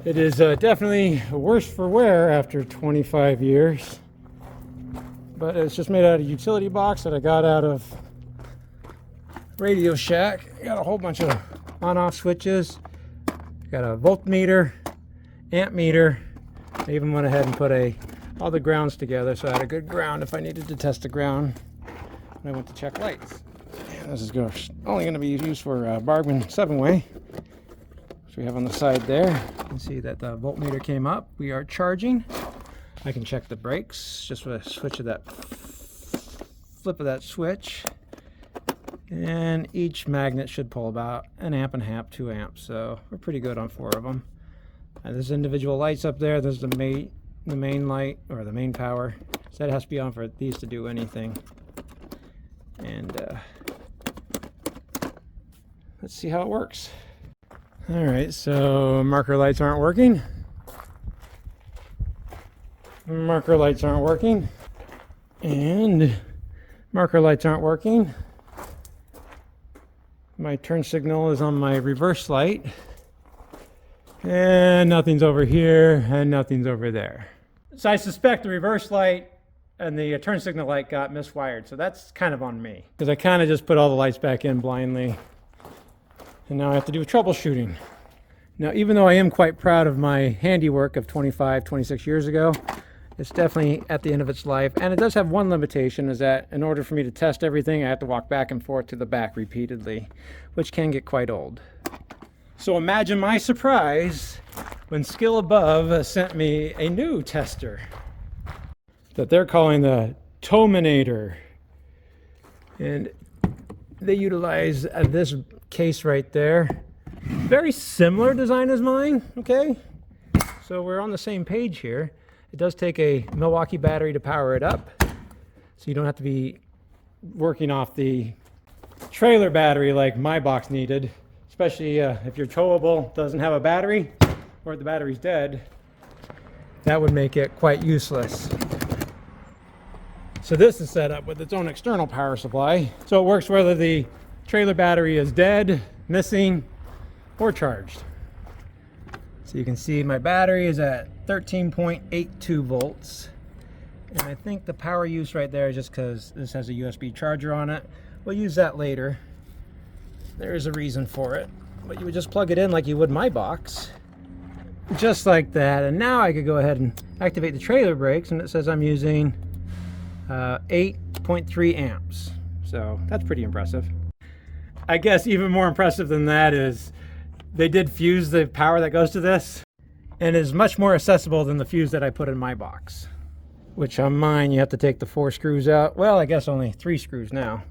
It is definitely worse for wear after 25 years. But it's just made out of a utility box that I got out of Radio Shack. I got a whole bunch of on-off switches. Got a voltmeter, amp meter. I even went ahead and put all the grounds together so I had a good ground if I needed to test the ground when I went to check lights. And this is only going to be used for Bargman 7-way. So we have on the side there, you can see that the voltmeter came up. We are charging. I can check the brakes just with a switch of that flip of that switch. And each magnet should pull about 1.5 amps, 2 amps. So we're pretty good on 4 of them. And there's individual lights up there. There's the main light, or the main power. So that has to be on for these to do anything. And let's see how it works. All right, so marker lights aren't working. Marker lights aren't working. And marker lights aren't working. My turn signal is on my reverse light. And nothing's over here, and nothing's over there. So I suspect the reverse light and the turn signal light got miswired. So that's kind of on me, because I kind of just put all the lights back in blindly. And now I have to do troubleshooting. Now, even though I am quite proud of my handiwork of 25, 26 years ago, it's definitely at the end of its life. And it does have one limitation, is that in order for me to test everything, I have to walk back and forth to the back repeatedly, which can get quite old. So imagine my surprise when Skill Above sent me a new tester that they're calling the Towminator. And they utilize this case right there. Very similar design as mine, okay? So we're on the same page here. It does take a Milwaukee battery to power it up, so you don't have to be working off the trailer battery like my box needed, especially if your towable doesn't have a battery or the battery's dead. That would make it quite useless. So this is set up with its own external power supply, so it works whether the trailer battery is dead, missing, or charged. So you can see my battery is at 13.82 volts. And I think the power use right there is just because this has a USB charger on it. We'll use that later. There is a reason for it. But you would just plug it in like you would my box. Just like that. And now I could go ahead and activate the trailer brakes, and it says I'm using 8.3 amps. So that's pretty impressive. I guess even more impressive than that is they did fuse the power that goes to this, and is much more accessible than the fuse that I put in my box. Which on mine, you have to take the 4 screws out. Well, I guess only 3 screws now,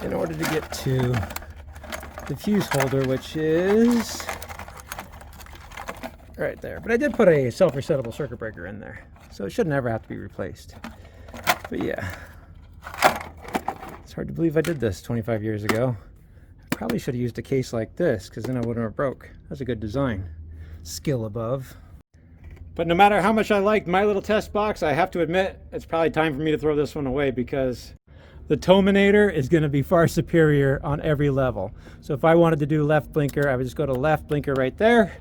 in order to get to the fuse holder, which is right there. But I did put a self-resettable circuit breaker in there, so it should never have to be replaced. But yeah, it's hard to believe I did this 25 years ago. Probably should have used a case like this, because then I wouldn't have broke. That's a good design. Skill Above. But no matter how much I liked my little test box, I have to admit it's probably time for me to throw this one away, because the Towminator is going to be far superior on every level. So if I wanted to do left blinker, I would just go to left blinker right there.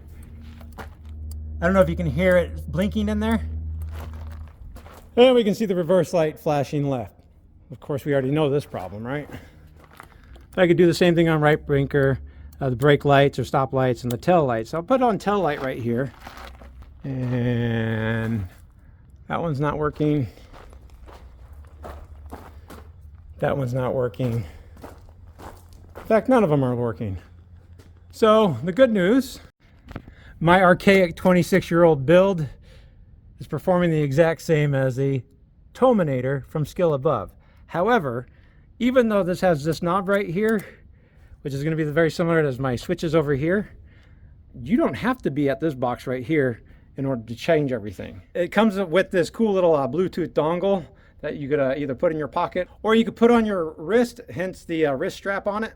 I don't know if you can hear it blinking in there. And we can see the reverse light flashing left. Of course, we already know this problem, right? I could do the same thing on right blinker, the brake lights or stop lights, and the tail lights. So I'll put on tail light right here. And that one's not working. That one's not working. In fact, none of them are working. So the good news, my archaic 26-year-old build is performing the exact same as the Towminator from Skill Above. However, even though this has this knob right here, which is going to be very similar as my switches over here, you don't have to be at this box right here in order to change everything. It comes with this cool little Bluetooth dongle that you could either put in your pocket, or you could put on your wrist, hence the wrist strap on it.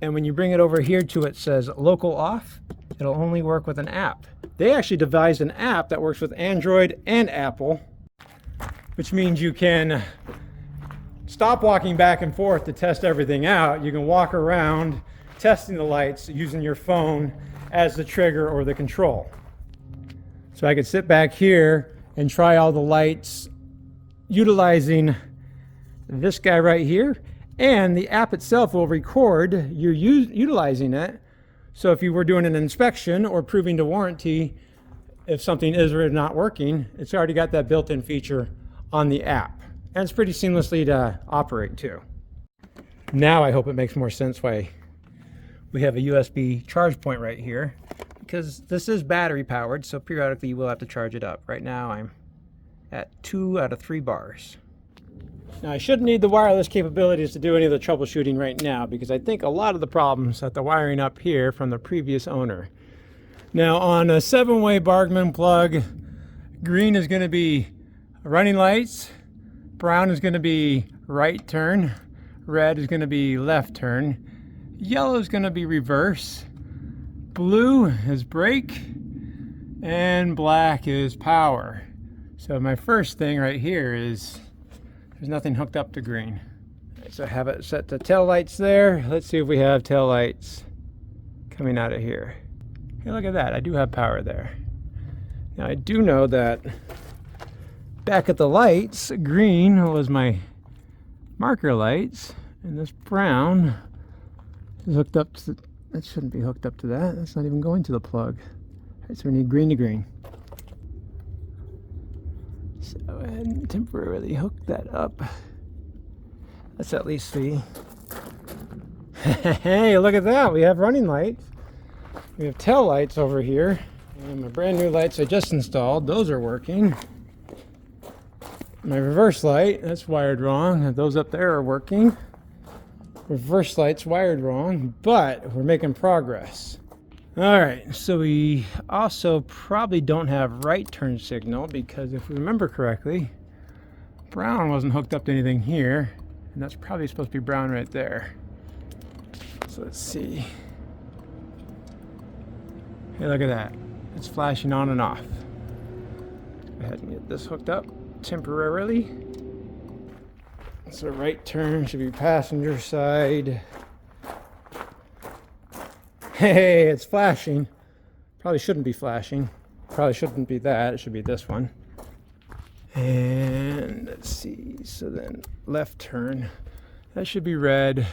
And when you bring it over here to it says local off, it'll only work with an app. They actually devised an app that works with Android and Apple, which means you can stop walking back and forth to test everything out. You can walk around testing the lights using your phone as the trigger or the control. So I could sit back here and try all the lights utilizing this guy right here, and the app itself will record you utilizing it. So if you were doing an inspection or proving to warranty if something is or is not working, it's already got that built-in feature on the app. And it's pretty seamlessly to operate too. Now I hope it makes more sense why we have a USB charge point right here, because this is battery powered, so periodically you will have to charge it up. Right now I'm at 2 out of 3 bars. Now I shouldn't need the wireless capabilities to do any of the troubleshooting right now, because I think a lot of the problems at the wiring up here from the previous owner. Now on a 7-way Bargman plug, green is going to be running lights, brown is going to be right turn, red is going to be left turn, yellow is going to be reverse, blue is brake, and black is power. So my first thing right here is there's nothing hooked up to green. So I have it set to tail lights there. Let's see if we have tail lights coming out of here. Hey, look at that. I do have power there. Now I do know that back at the lights, green was my marker lights, and this brown is hooked up to that shouldn't be hooked up to that. That's not even going to the plug. All right, so we need green to green. So go ahead and temporarily hook that up. Let's at least see. Hey, look at that. We have running lights. We have tail lights over here. And my brand new lights I just installed, those are working. My reverse light, that's wired wrong. Those up there are working. Reverse light's wired wrong, but we're making progress. All right, so we also probably don't have right turn signal, because if we remember correctly, brown wasn't hooked up to anything here, and that's probably supposed to be brown right there. So let's see. Hey, look at that. It's flashing on and off. Go ahead and get this hooked up temporarily. So right turn should be passenger side. Hey, it's flashing. Probably shouldn't be flashing. Probably shouldn't be that. It should be this one. And let's see. So then left turn. That should be red.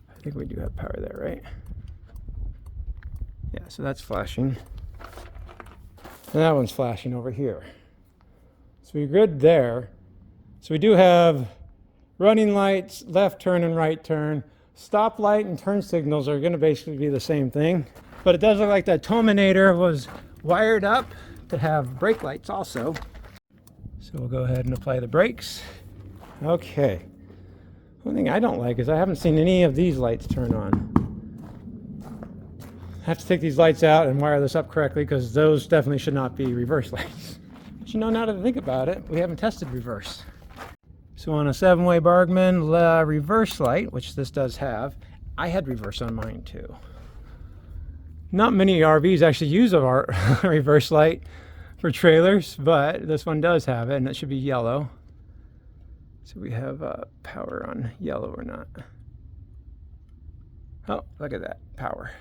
I think we do have power there, right? Yeah, so that's flashing. And that one's flashing over here. So we're good there. So we do have running lights, left turn and right turn. Stop light and turn signals are going to basically be the same thing. But it does look like that Tow-minator was wired up to have brake lights also. So we'll go ahead and apply the brakes. Okay. One thing I don't like is I haven't seen any of these lights turn on. I have to take these lights out and wire this up correctly, because those definitely should not be reverse lights. But you know, now that I think about it, we haven't tested reverse. So on a 7-way Bargman reverse light, which this does have, I had reverse on mine too. Not many RVs actually use a reverse light for trailers, but this one does have it, and it should be yellow. So we have power on yellow or not. Oh, look at that, power.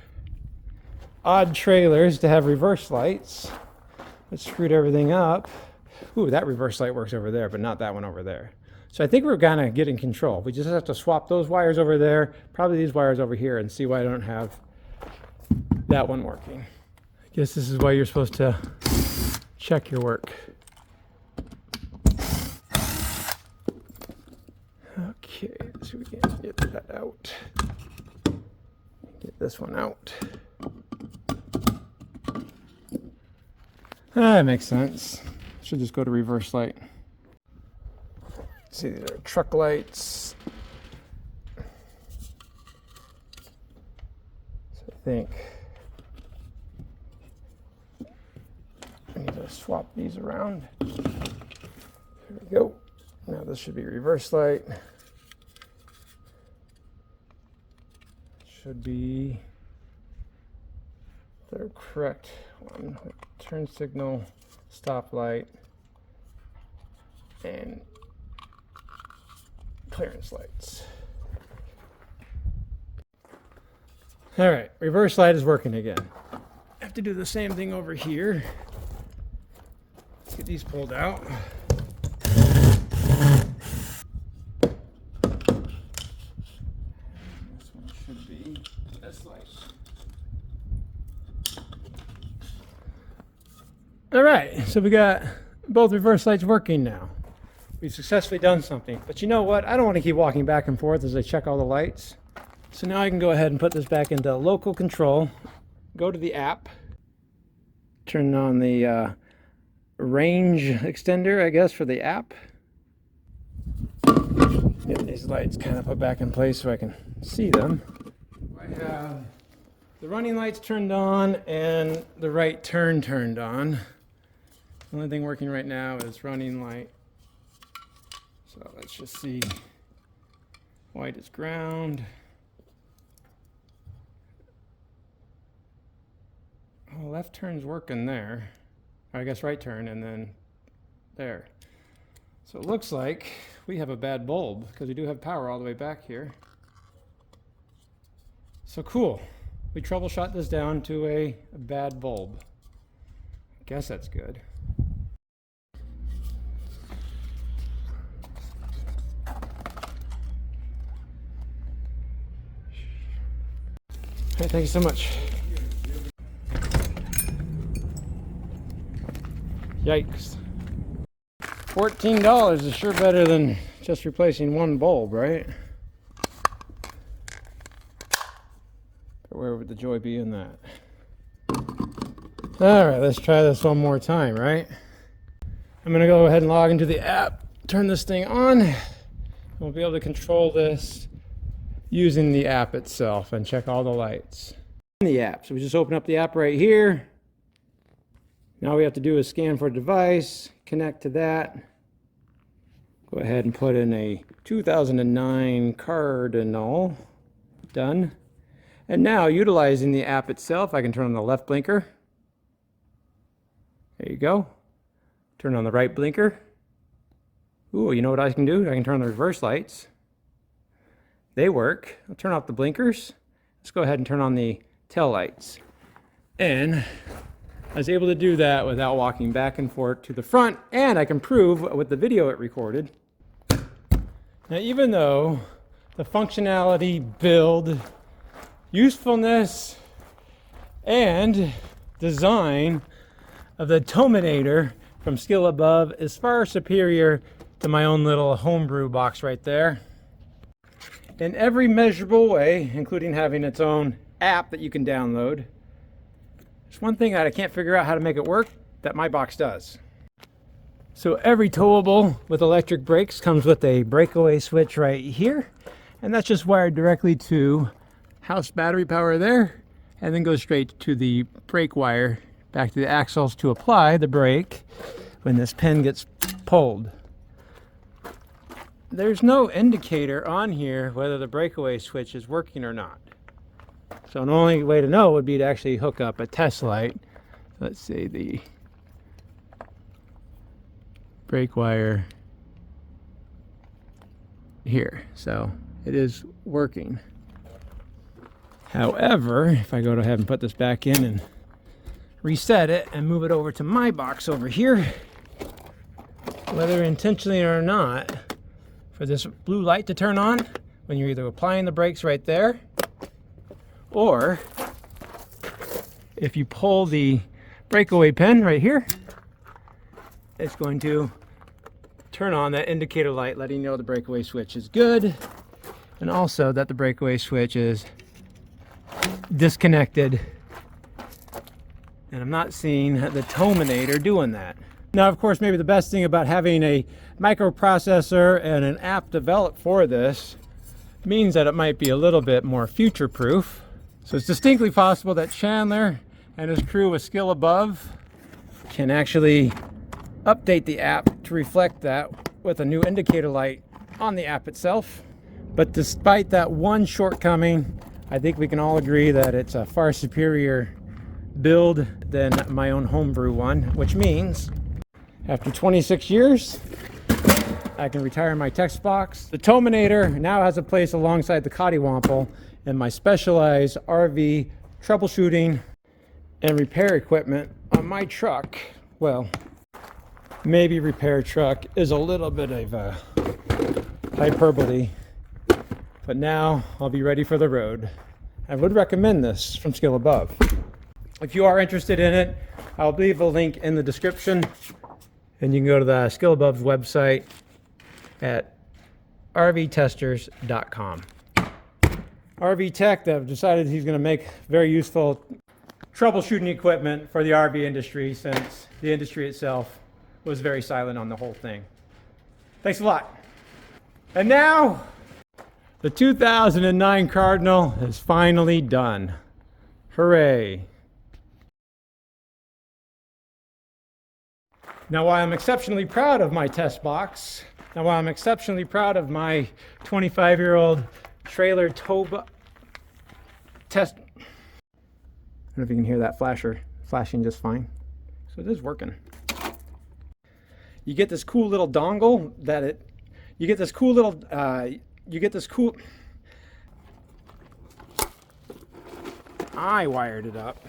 Odd trailers to have reverse lights. Let's screwed everything up. Ooh, that reverse light works over there, but not that one over there. So I think we're kind of getting control. We just have to swap those wires over there, probably these wires over here, and see why I don't have that one working. I guess this is why you're supposed to check your work. Okay, so we can get that out. Get this one out. That makes sense. Should just go to reverse light. See, these are truck lights. So I think I need to swap these around. There we go. Now this should be reverse light. Should be the correct one. Turn signal, stop light, and clearance lights. All right, reverse light is working again. I have to do the same thing over here. Let's get these pulled out. This one should be this light. All right, so we got both reverse lights working now. We've successfully done something. But you know what? I don't want to keep walking back and forth as I check all the lights. So now I can go ahead and put this back into local control. Go to the app. Turn on the range extender, I guess, for the app. Get these lights kind of put back in place so I can see them. I have the running lights turned on and the right turn turned on. The only thing working right now is running light. So let's just see. White is ground. Oh, left turn's working there. Or I guess right turn and then there. So it looks like we have a bad bulb because we do have power all the way back here. So cool. We troubleshot this down to a bad bulb. I guess that's good. Hey, thank you so much. Yikes. $14 is sure better than just replacing one bulb, right? But where would the joy be in that? Alright, let's try this one more time, right? I'm going to go ahead and log into the app, turn this thing on. We'll be able to control this using the app itself and check all the lights. In the app, so we just open up the app right here. Now all we have to do is scan for a device, connect to that. Go ahead and put in a 2009 Cardinal. Done. And now, utilizing the app itself, I can turn on the left blinker. There you go. Turn on the right blinker. Ooh, you know what I can do? I can turn on the reverse lights. They work. I'll turn off the blinkers. Let's go ahead and turn on the tail lights. And I was able to do that without walking back and forth to the front, and I can prove with the video it recorded. Now, even though the functionality, build, usefulness, and design of the Towminator from Skill Above is far superior to my own little homebrew box right there, in every measurable way, including having its own app that you can download. There's one thing that I can't figure out how to make it work that my box does. So every towable with electric brakes comes with a breakaway switch right here, and that's just wired directly to house battery power there, and then goes straight to the brake wire back to the axles to apply the brake when this pin gets pulled. There's no indicator on here whether the breakaway switch is working or not. So the only way to know would be to actually hook up a test light. Let's see, the brake wire here. So it is working. However, if I go ahead and put this back in and reset it and move it over to my box over here, whether intentionally or not, for this blue light to turn on when you're either applying the brakes right there, or if you pull the breakaway pin right here, it's going to turn on that indicator light letting you know the breakaway switch is good, and also that the breakaway switch is disconnected. And I'm not seeing the Towminator doing that. Now, of course, maybe the best thing about having a microprocessor and an app developed for this means that it might be a little bit more future-proof. So it's distinctly possible that Chandler and his crew with Skill Above can actually update the app to reflect that with a new indicator light on the app itself. But despite that one shortcoming, I think we can all agree that it's a far superior build than my own homebrew one, which means after 26 years, I can retire my text box. The Towminator now has a place alongside the Cardinal and my specialized RV troubleshooting and repair equipment on my truck. Well, maybe repair truck is a little bit of a hyperbole, but now I'll be ready for the road. I would recommend this from Skill Above. If you are interested in it, I'll leave a link in the description, and you can go to the Skill Above's website at rvtesters.com. RV Tech that decided he's going to make very useful troubleshooting equipment for the RV industry, since the industry itself was very silent on the whole thing. Thanks a lot. And now, the 2009 Cardinal is finally done. Hooray. Now, while I'm exceptionally proud of my test box, now while I'm exceptionally proud of my 25-year-old trailer tow test, I don't know if you can hear that flasher flashing just fine. So it is working. You get this cool little dongle I wired it up.